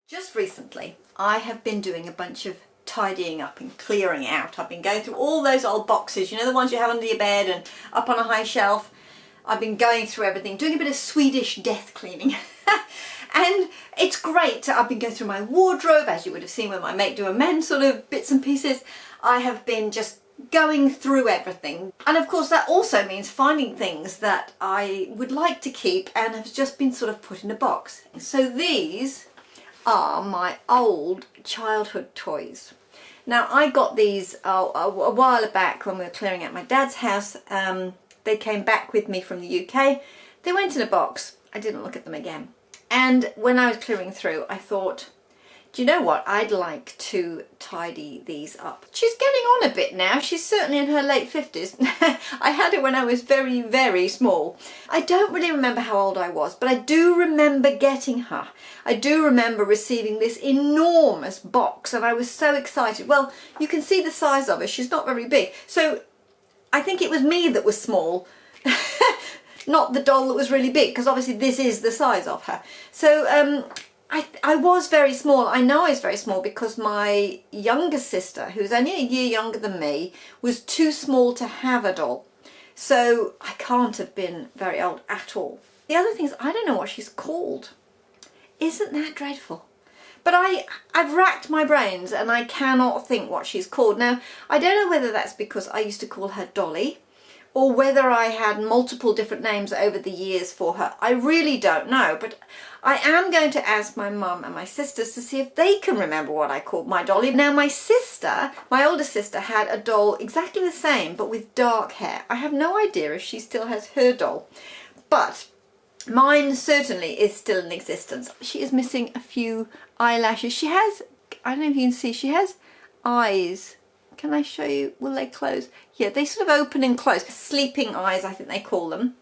Just recently, I have been doing a bunch of tidying up and clearing out. I've been going through all those old boxes, you know, the ones you have under your bed and up on a high shelf. I've been going through everything, doing a bit of Swedish death cleaning. And it's great. I've been going through my wardrobe, as you would have seen when my Make Do Amend sort of bits and pieces. I have been just going through everything. And of course that also means finding things that I would like to keep and have just been sort of put in a box. So these are my old childhood toys. Now I got these a while back when we were clearing out my dad's house. They came back with me from the UK. They went in a box. I didn't look at them again. And when I was clearing through, I thought, do you know what? I'd like to tidy these up. She's getting on a bit now. She's certainly in her late 50s. I had her when I was very, very small. I don't really remember how old I was, but I do remember getting her. I do remember receiving this enormous box and I was so excited. Well, you can see the size of her. She's not very big. So I think it was me that was small. Not the doll that was really big, because obviously this is the size of her. So I was very small. I know I was very small because my younger sister, who's only a year younger than me, was too small to have a doll. So I can't have been very old at all. The other thing is, I don't know what she's called. Isn't that dreadful? But I've racked my brains and I cannot think what she's called. Now, I don't know whether that's because I used to call her Dolly, or whether I had multiple different names over the years for her. I really don't know, but I am going to ask my mum and my sisters to see if they can remember what I called my dolly. Now my sister, my older sister, had a doll exactly the same but with dark hair. I have no idea if she still has her doll, but mine certainly is still in existence. She is missing a few eyelashes. She has, I don't know if you can see, she has eyes. Can I show you? Will they close? Yeah, they sort of open and close. Sleeping eyes, I think they call them.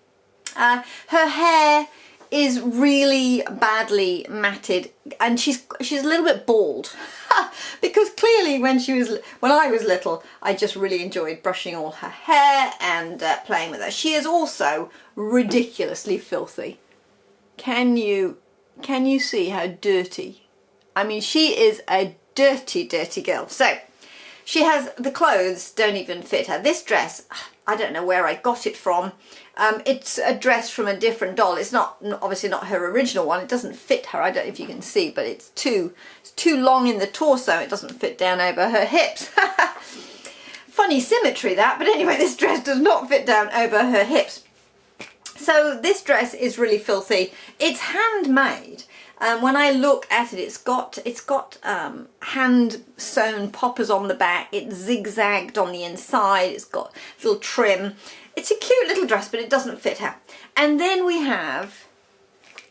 Her hair is really badly matted and she's a little bit bald. Because clearly when I was little, I just really enjoyed brushing all her hair and playing with her. She is also ridiculously filthy. Can you see how dirty? I mean, she is a dirty, dirty girl. So she has, the clothes don't even fit her. This dress, I don't know where I got it from. It's a dress from a different doll. It's not, obviously not her original one. It doesn't fit her. I don't know if you can see, but it's too long in the torso. It doesn't fit down over her hips. Funny symmetry that, but anyway, this dress does not fit down over her hips. So this dress is really filthy. It's handmade. When I look at it, it's got hand sewn poppers on the back. It's zigzagged on the inside. It's got a little trim. It's a cute little dress, but it doesn't fit her. And then we have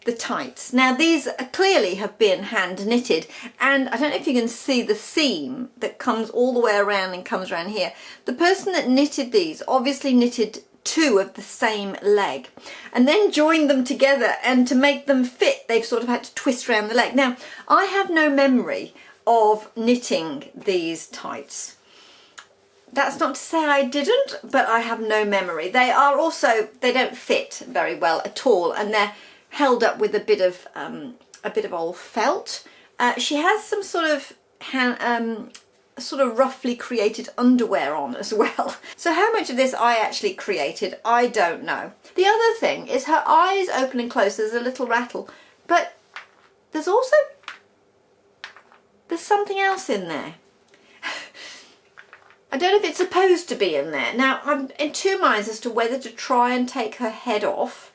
the tights. Now these clearly have been hand knitted, and I don't know if you can see the seam that comes all the way around and comes around here. The person that knitted these obviously knitted two of the same leg and then joined them together, and to make them fit they've sort of had to twist around the leg. Now I have no memory of knitting these tights. That's not to say I didn't, but I have no memory. They are also, they don't fit very well at all, and they're held up with a bit of old felt. She has some sort of roughly created underwear on as well. So how much of this I actually created, I don't know. The other thing is her eyes open and close. There's a little rattle, but there's something else in there. I don't know if it's supposed to be in there. Now I'm in two minds as to whether to try and take her head off,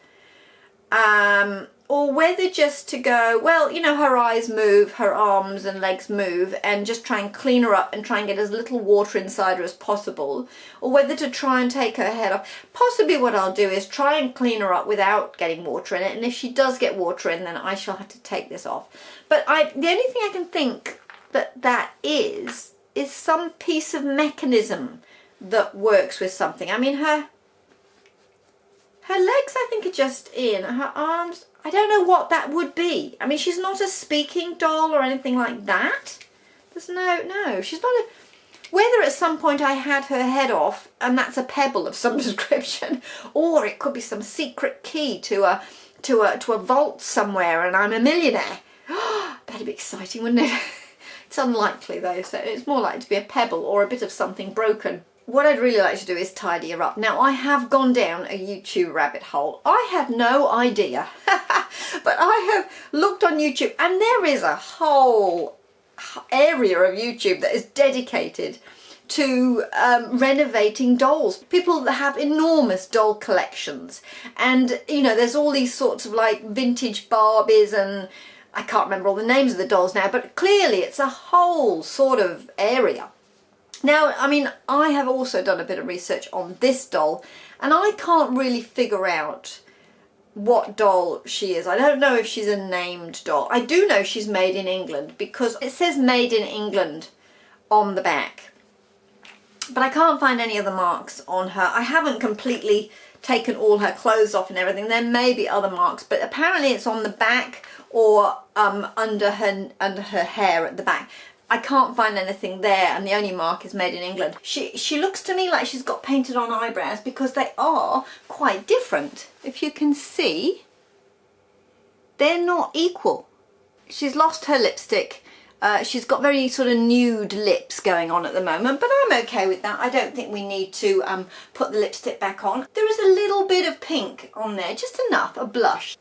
or whether just to go, well, you know, her eyes move, her arms and legs move, and just try and clean her up and try and get as little water inside her as possible, or whether to try and take her head off. Possibly what I'll do is try and clean her up without getting water in it, and if she does get water in, then I shall have to take this off. But the only thing I can think that is some piece of mechanism that works with something. I mean, her legs I think are just in, her arms, I don't know what that would be. I mean, she's not a speaking doll or anything like that. There's no, she's not a, whether at some point I had her head off and that's a pebble of some description, or it could be some secret key to a vault somewhere and I'm a millionaire. That'd be exciting, wouldn't it? It's unlikely though, so it's more likely to be a pebble or a bit of something broken. What I'd really like to do is tidy her up. Now, I have gone down a YouTube rabbit hole. I had no idea, but I have looked on YouTube and there is a whole area of YouTube that is dedicated to renovating dolls. People that have enormous doll collections, and you know, there's all these sorts of like vintage Barbies, and I can't remember all the names of the dolls now, but clearly it's a whole sort of area. Now, I mean, I have also done a bit of research on this doll, and I can't really figure out what doll she is. I don't know if she's a named doll. I do know she's made in England because it says made in England on the back, but I can't find any other marks on her. I haven't completely taken all her clothes off and everything. There may be other marks, but apparently it's on the back or under her hair at the back. I can't find anything there, and the only mark is made in England. She looks to me like she's got painted on eyebrows because they are quite different. If you can see, they're not equal. She's lost her lipstick. She's got very sort of nude lips going on at the moment, but I'm okay with that. I don't think we need to put the lipstick back on. There is a little bit of pink on there, just enough, a blush.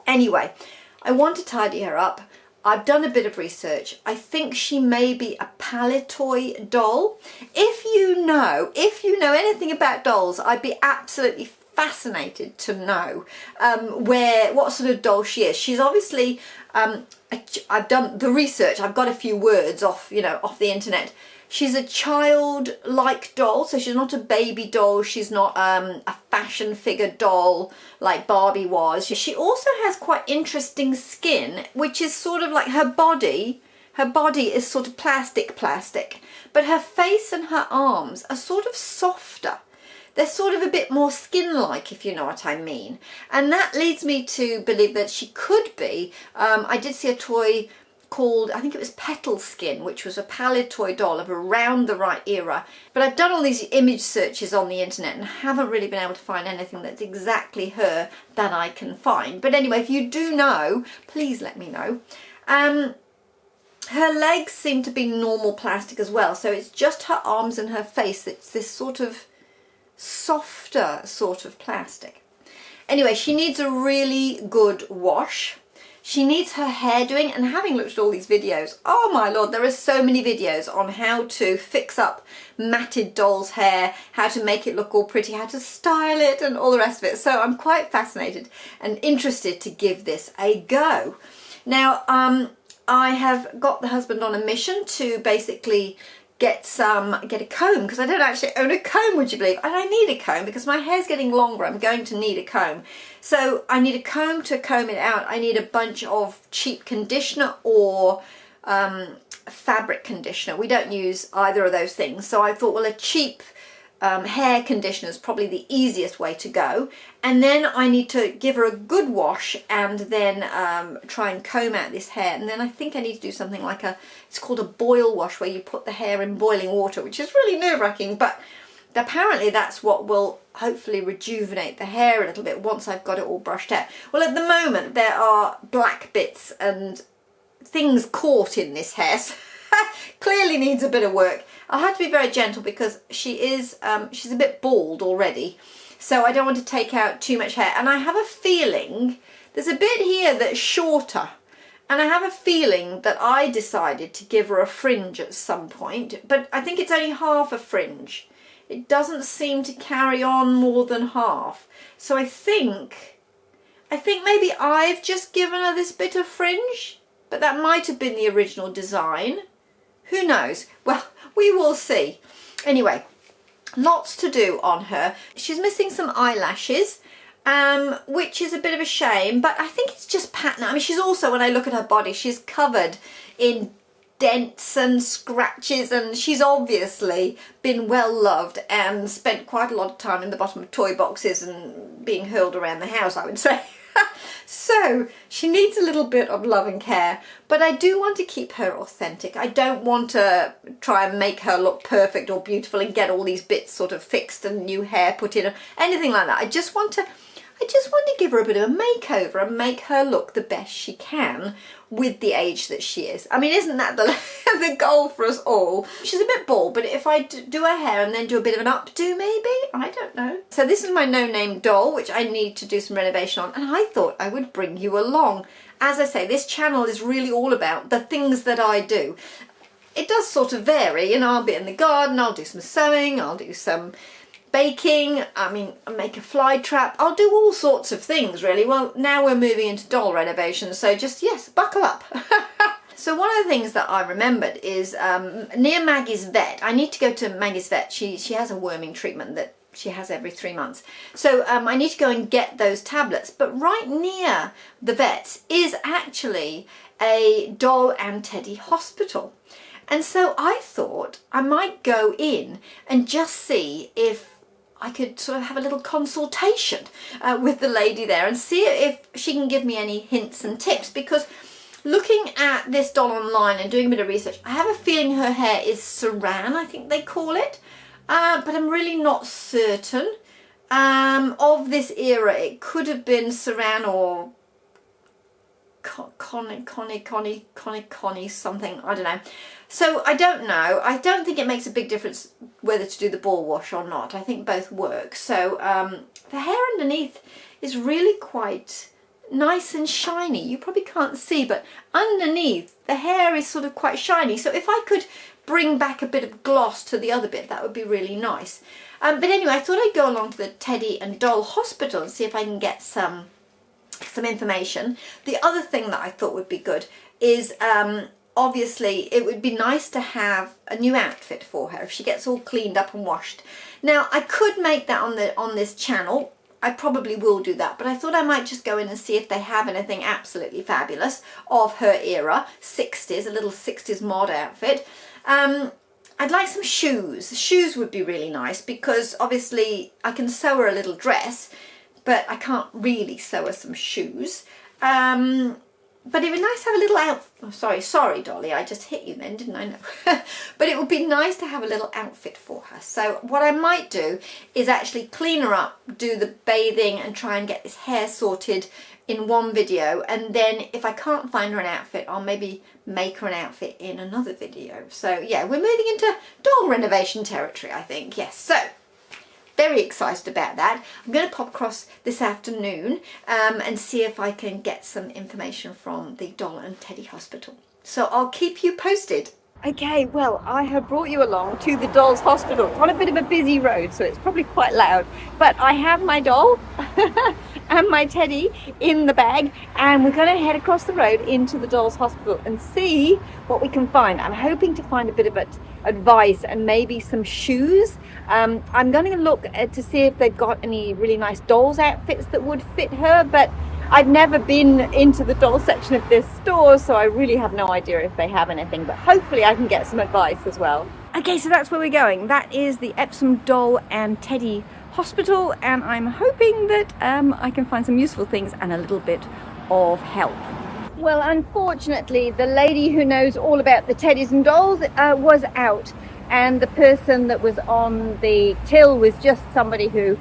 Anyway, I want to tidy her up. I've done a bit of research. I think she may be a Palitoy doll. If you know anything about dolls, I'd be absolutely fascinated to know what sort of doll she is. She's obviously, I've done the research. I've got a few words off the internet. She's a child-like doll, so she's not a baby doll. She's not a fashion figure doll like Barbie was. She also has quite interesting skin, which is sort of like her body. Her body is sort of plastic, but her face and her arms are sort of softer. They're sort of a bit more skin-like, if you know what I mean. And that leads me to believe that she could be, I did see a toy called, I think it was Petalskin, which was a Palitoy doll of around the right era. But I've done all these image searches on the internet and haven't really been able to find anything that's exactly her that I can find. But anyway, if you do know, please let me know. Her legs seem to be normal plastic as well, so it's just her arms and her face that's this sort of softer sort of plastic. Anyway, she needs a really good wash. She needs her hair doing, and having looked at all these videos, oh my lord, there are so many videos on how to fix up matted doll's hair, how to make it look all pretty, how to style it and all the rest of it. So I'm quite fascinated and interested to give this a go. Now, I have got the husband on a mission to basically get a comb, because I don't actually own a comb, would you believe? And I need a comb because my hair's getting longer. I'm going to need a comb. So I need a comb to comb it out. I need a bunch of cheap conditioner or fabric conditioner. We don't use either of those things. So I thought, well, a cheap hair conditioner is probably the easiest way to go. And then I need to give her a good wash and then try and comb out this hair. And then I think I need to do something like it's called a boil wash, where you put the hair in boiling water, which is really nerve-wracking, but apparently that's what will hopefully rejuvenate the hair a little bit once I've got it all brushed out. Well, at the moment there are black bits and things caught in this hair, so clearly needs a bit of work. I'll have to be very gentle because she's a bit bald already, so I don't want to take out too much hair. And I have a feeling there's a bit here that's shorter, and I have a feeling that I decided to give her a fringe at some point, but I think it's only half a fringe. It doesn't seem to carry on more than half. So I think maybe I've just given her this bit of fringe, but that might have been the original design. Who knows? Well, we will see. Anyway, lots to do on her. She's missing some eyelashes, which is a bit of a shame, but I think it's just pattern. I mean, she's also, when I look at her body, she's covered in dents and scratches, and she's obviously been well loved and spent quite a lot of time in the bottom of toy boxes and being hurled around the house, I would say. So she needs a little bit of love and care, but I do want to keep her authentic. I don't want to try and make her look perfect or beautiful and get all these bits sort of fixed and new hair put in, or anything like that. I just want to give her a bit of a makeover and make her look the best she can with the age that she is. I mean, isn't that the, the goal for us all? She's a bit bald, but if I do her hair and then do a bit of an updo maybe, I don't know. So this is my no-name doll, which I need to do some renovation on, and I thought I would bring you along. As I say, this channel is really all about the things that I do. It does sort of vary, you know, I'll be in the garden, I'll do some sewing, I'll do some baking, I mean, make a fly trap. I'll do all sorts of things really. Well, now we're moving into doll renovation, so just, yes, buckle up. So one of the things that I remembered is near Maggie's vet. I need to go to Maggie's vet. She has a worming treatment that she has every 3 months. So I need to go and get those tablets. But right near the vet's is actually a doll and teddy hospital. And so I thought I might go in and just see if I could sort of have a little consultation with the lady there and see if she can give me any hints and tips, because looking at this doll online and doing a bit of research, I have a feeling her hair is Saran, I think they call it, but I'm really not certain. Of this era, it could have been Saran or Connie something, I don't know. So I don't know. I don't think it makes a big difference whether to do the ball wash or not. I think both work. So the hair underneath is really quite nice and shiny. You probably can't see, but underneath the hair is sort of quite shiny. So if I could bring back a bit of gloss to the other bit, that would be really nice. But anyway, I thought I'd go along to the Teddy and Doll Hospital and see if I can get some information. The other thing that I thought would be good is obviously it would be nice to have a new outfit for her if she gets all cleaned up and washed. Now I could make that on this channel. I probably will do that, but I thought I might just go in and see if they have anything absolutely fabulous of her era, 60s, a little 60s mod outfit. I'd like some shoes. Shoes would be really nice because obviously I can sew her a little dress, but I can't really sew her some shoes. But it would be nice to have a little outfit. Sorry, Dolly, I just hit you then, didn't I? No. But it would be nice to have a little outfit for her. So what I might do is actually clean her up, do the bathing and try and get this hair sorted in one video. And then if I can't find her an outfit, I'll maybe make her an outfit in another video. So yeah, we're moving into doll renovation territory, I think. Yes, so very excited about that. I'm going to pop across this afternoon and see if I can get some information from the Doll and Teddy Hospital. So I'll keep you posted. Okay, well, I have brought you along to the Doll's Hospital. It's on a bit of a busy road, so it's probably quite loud. But I have my doll and my teddy in the bag, and we're going to head across the road into the Doll's Hospital and see what we can find. I'm hoping to find a bit of advice and maybe some shoes. I'm going to look to see if they've got any really nice dolls outfits that would fit her, but I've never been into the doll section of this store, so I really have no idea if they have anything, but hopefully I can get some advice as well. Okay, so that's where we're going. That is the Epsom Doll and Teddy Hospital, and I'm hoping that I can find some useful things and a little bit of help. Well, unfortunately, the lady who knows all about the teddies and dolls was out, and the person that was on the till was just somebody who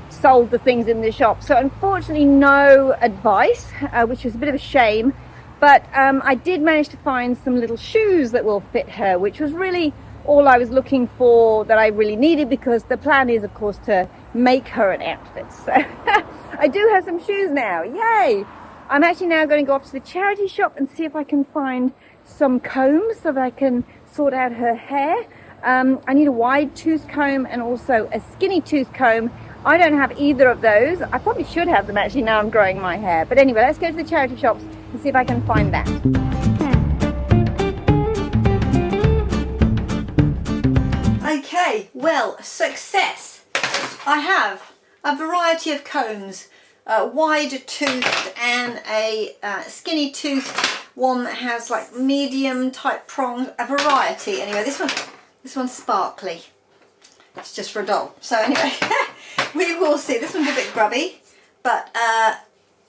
sold the things in the shop. So unfortunately, no advice, which was a bit of a shame. But I did manage to find some little shoes that will fit her, which was really all I was looking for, that I really needed, because the plan is, of course, to make her an outfit. So I do have some shoes now. Yay! I'm actually now going to go off to the charity shop and see if I can find some combs so that I can sort out her hair. I need a wide tooth comb and also a skinny tooth comb. I don't have either of those. I probably should have them actually now I'm growing my hair. But anyway, let's go to the charity shops and see if I can find that. Okay, well, success. I have a variety of combs. A wide tooth and a skinny tooth, one that has like medium type prongs, a variety. Anyway, this one's sparkly. It's just for a doll. So anyway, we will see. This one's a bit grubby, but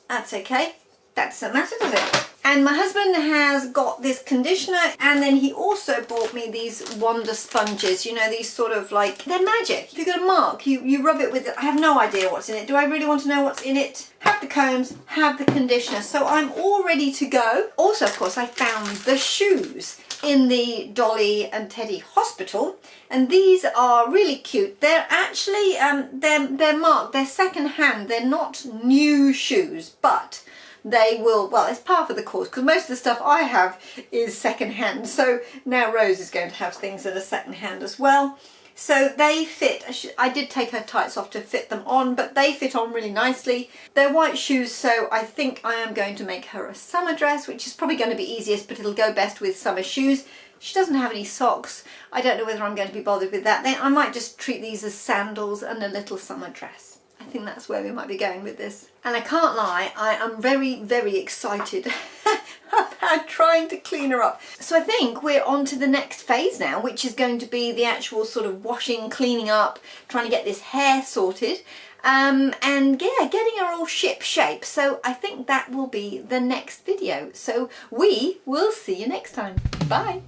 that's okay. That doesn't matter, does it? And my husband has got this conditioner, and then he also bought me these Wonder sponges, you know, these sort of like, they're magic. If you've got a mark, you rub it with it. I have no idea what's in it. Do I really want to know what's in it? Have the combs, have the conditioner. So I'm all ready to go. Also, of course, I found the shoes in the Dolly and Teddy hospital, and these are really cute. They're actually they're marked, they're second hand, they're not new shoes, but they will, well, it's part of the course because most of the stuff I have is second hand. So now Rose is going to have things that are second hand as well. So they fit. I did take her tights off to fit them on, but they fit on really nicely. They're white shoes, so I think I am going to make her a summer dress, which is probably going to be easiest, but it'll go best with summer shoes. She doesn't have any socks. I don't know whether I'm going to be bothered with that. Then I might just treat these as sandals and a little summer dress. I think that's where we might be going with this. And I can't lie, I am very, very excited about trying to clean her up. So I think we're on to the next phase now, which is going to be the actual sort of washing, cleaning up, trying to get this hair sorted. And yeah, getting her all ship shape. So I think that will be the next video. So we will see you next time. Bye.